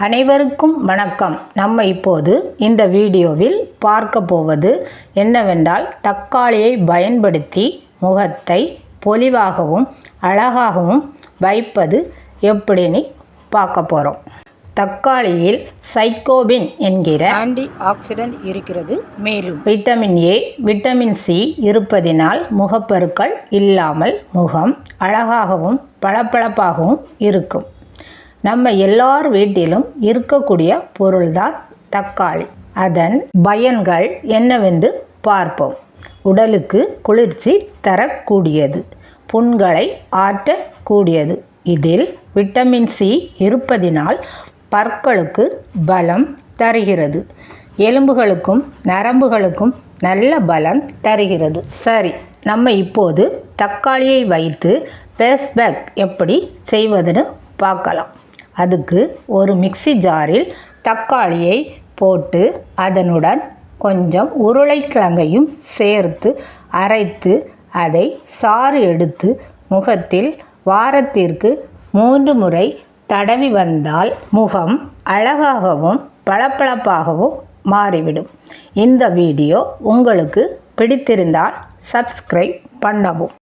அனைவருக்கும் வணக்கம். நம்ம இப்போது இந்த வீடியோவில் பார்க்க போவது என்னவென்றால், தக்காளியை பயன்படுத்தி முகத்தை பொலிவாகவும் அழகாகவும் வைப்பது எப்படின்னு பார்க்க போகிறோம். தக்காளியில் சைக்கோபின் என்கிற ஆன்டி ஆக்சிடென்ட் இருக்கிறது. மேலும் விட்டமின் ஏ, விட்டமின் சி இருப்பதினால் முகப்பருக்கள் இல்லாமல் முகம் அழகாகவும் பளபளப்பாகவும் இருக்கும். நம்ம எல்லார் வீட்டிலும் இருக்கக்கூடிய பொருள்தான் தக்காளி. அதன் பயன்கள் என்னவென்று பார்ப்போம். உடலுக்கு குளிர்ச்சி தரக்கூடியது, புண்களை ஆற்றக்கூடியது. இதில் விட்டமின் சி இருப்பதினால் பற்களுக்கு பலம் தருகிறது, எலும்புகளுக்கும் நரம்புகளுக்கும் நல்ல பலம் தருகிறது. சரி, நம்ம இப்போது தக்காளியை வைத்து ஃபேஸ் பேக் எப்படி செய்வதுன்னு பார்க்கலாம். அதுக்கு ஒரு மிக்ஸி ஜாரில் தக்காளியை போட்டு அதனுடன் கொஞ்சம் உருளைக்கிழங்கையும் சேர்த்து அரைத்து அதை சாறு எடுத்து முகத்தில் வாரத்திற்கு 3 முறை தடவி வந்தால் முகம் அழகாகவும் பளபளப்பாகவும் மாறிவிடும். இந்த வீடியோ உங்களுக்கு பிடித்திருந்தால் சப்ஸ்கிரைப் பண்ணவும்.